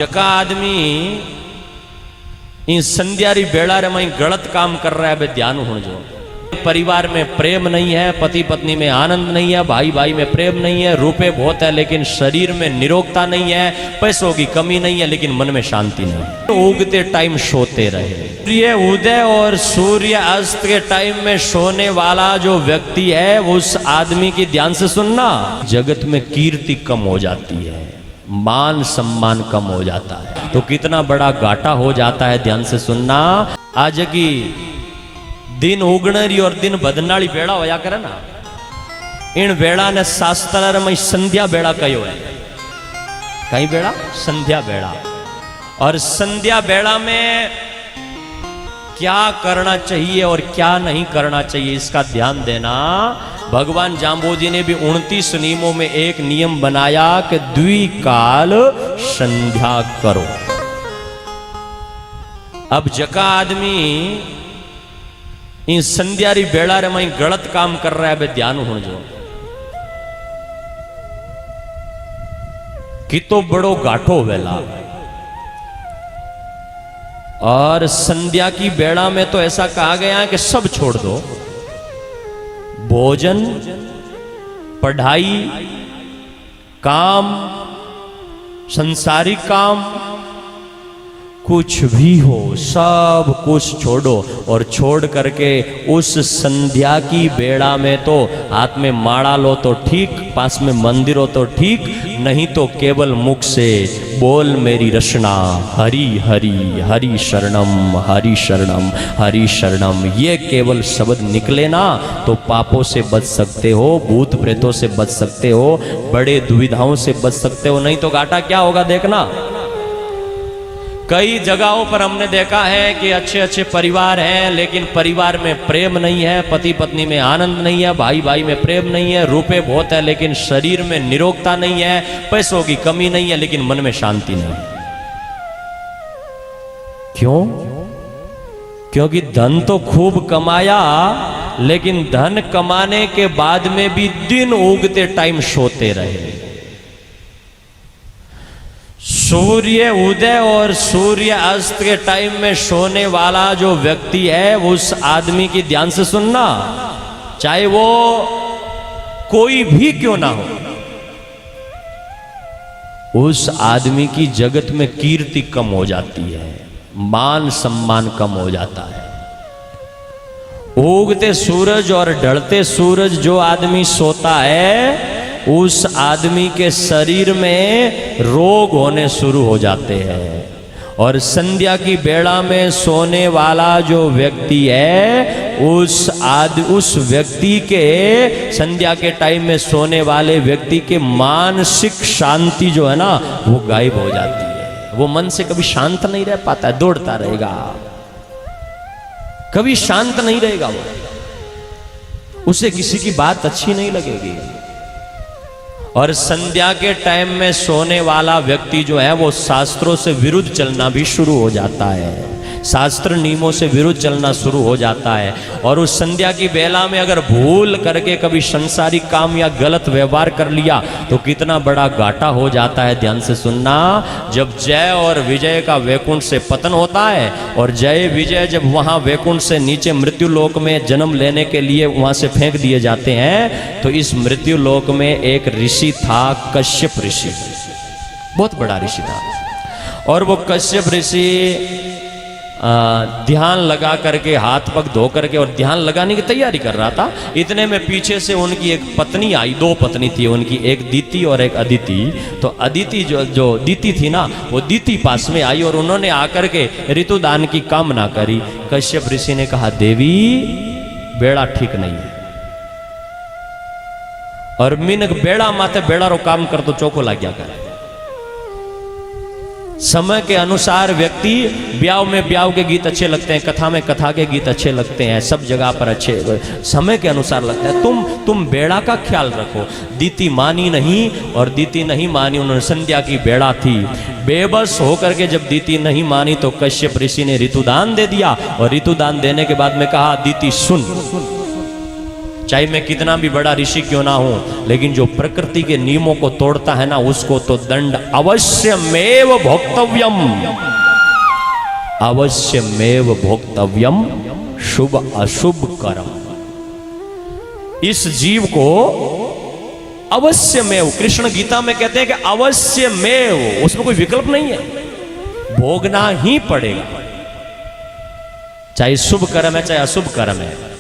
जका आदमी इन संध्यारी बेड़ा रे में गलत काम कर रहा है, बे ध्यान होने जो। परिवार में प्रेम नहीं है, पति पत्नी में आनंद नहीं है, भाई भाई में प्रेम नहीं है, रुपए बहुत है लेकिन शरीर में निरोगता नहीं है, पैसों की कमी नहीं है लेकिन मन में शांति नहीं है। उगते टाइम सोते रहे। सूर्य उदय और सूर्य अस्त के टाइम में सोने वाला जो व्यक्ति है उस आदमी की ध्यान से सुनना, जगत में कीर्ति कम हो जाती है, मान सम्मान कम हो जाता है, तो कितना बड़ा घाटा हो जाता है। ध्यान से सुनना। आज की दिन उगणरी और दिन बदनाली बेड़ा होया करे ना, इन बेड़ा ने शास्त्र में संध्या बेड़ा कहो है। कई बेड़ा? संध्या बेड़ा। और संध्या बेड़ा में क्या करना चाहिए और क्या नहीं करना चाहिए इसका ध्यान देना। भगवान जाम्बोजी ने भी 29 नियमों में एक नियम बनाया कि द्विकाल संध्या करो। अब जका आदमी इन संध्यारी बेड़ा रे में गलत काम कर रहा है, बे ध्यान होने जो। कि तो बड़ो गाठो वेला। और संध्या की बेड़ा में तो ऐसा कहा गया है कि सब छोड़ दो, भोजन, पढ़ाई, काम, संसारिक काम, कुछ भी हो सब कुछ छोड़ो। और छोड़ करके उस संध्या की बेड़ा में तो हाथ में माला लो तो ठीक, पास में मंदिर हो तो ठीक, नहीं तो केवल मुख से बोल मेरी रचना हरि हरि हरि शरणम हरि शरणम हरि शरणम। ये केवल शब्द निकले ना तो पापों से बच सकते हो, भूत प्रेतों से बच सकते हो, बड़े दुविधाओं से बच सकते हो। नहीं तो घाटा क्या होगा देखना। कई जगहों पर हमने देखा है कि अच्छे अच्छे परिवार हैं लेकिन परिवार में प्रेम नहीं है, पति पत्नी में आनंद नहीं है, भाई भाई में प्रेम नहीं है, रुपए बहुत है लेकिन शरीर में निरोगता नहीं है, पैसों की कमी नहीं है लेकिन मन में शांति नहीं है। क्यों? क्योंकि धन तो खूब कमाया लेकिन धन कमाने के बाद में भी दिन उगते टाइम सोते रहे। सूर्य उदय और सूर्य अस्त के टाइम में सोने वाला जो व्यक्ति है उस आदमी की ध्यान से सुनना, चाहे वो कोई भी क्यों ना हो, उस आदमी की जगत में कीर्ति कम हो जाती है, मान सम्मान कम हो जाता है। उगते सूरज और ढलते सूरज जो आदमी सोता है उस आदमी के शरीर में रोग होने शुरू हो जाते हैं। और संध्या की बेड़ा में सोने वाला जो व्यक्ति है उस व्यक्ति के, संध्या के टाइम में सोने वाले व्यक्ति के मानसिक शांति जो है ना वो गायब हो जाती है। वो मन से कभी शांत नहीं रह पाता है, दौड़ता रहेगा, कभी शांत नहीं रहेगा। वो उसे किसी की बात अच्छी नहीं लगेगी। और संध्या के टाइम में सोने वाला व्यक्ति जो है वो शास्त्रों से विरुद्ध चलना भी शुरू हो जाता है, शास्त्र नियमों से विरुद्ध चलना शुरू हो जाता है। और उस संध्या की बेला में अगर भूल करके कभी संसारिक काम या गलत व्यवहार कर लिया तो कितना बड़ा घाटा हो जाता है। ध्यान से सुनना। जब जय और विजय का वैकुंठ से पतन होता है और जय विजय जब वहां वैकुंठ से नीचे मृत्यु लोक में जन्म लेने के लिए वहां से फेंक दिए जाते हैं, तो इस मृत्यु लोक में एक ऋषि था, कश्यप ऋषि, बहुत बड़ा ऋषि था। और वो कश्यप ऋषि ध्यान लगा करके हाथ पग धो करके और ध्यान लगाने की तैयारी कर रहा था। इतने में पीछे से उनकी एक पत्नी आई, दो पत्नी थी उनकी, एक दीति और एक अदिति। तो अदिति जो दीति थी ना वो दीति पास में आई और उन्होंने आकर के ऋतुदान की कामना करी। कश्यप ऋषि ने कहा देवी बेड़ा ठीक नहीं है और मिनक बेड़ा माथे बेड़ा रो काम कर तो चौको लाग गया करे। समय के अनुसार व्यक्ति ब्याह में ब्याह के गीत अच्छे लगते हैं, कथा में कथा के गीत अच्छे लगते हैं, सब जगह पर अच्छे समय के अनुसार लगता है। तुम बेड़ा का ख्याल रखो। दीति मानी नहीं और दीति नहीं मानी, उन्होंने संध्या की बेड़ा थी। बेबस होकर के जब दीति नहीं मानी तो कश्यप ऋषि ने ऋतुदान दे दिया और ऋतुदान देने के बाद में कहा दीति सुन, चाहे मैं कितना भी बड़ा ऋषि क्यों ना हूं, लेकिन जो प्रकृति के नियमों को तोड़ता है ना, उसको तो दंड अवश्यमेव भोक्तव्यम, अवश्यमेव भोक्तव्यम शुभ अशुभ कर्म। इस जीव को अवश्यमेव, कृष्ण गीता में कहते हैं कि अवश्यमेव, उसमें कोई विकल्प नहीं है, भोगना ही पड़ेगा, चाहे शुभ कर्म है चाहे अशुभ कर्म है।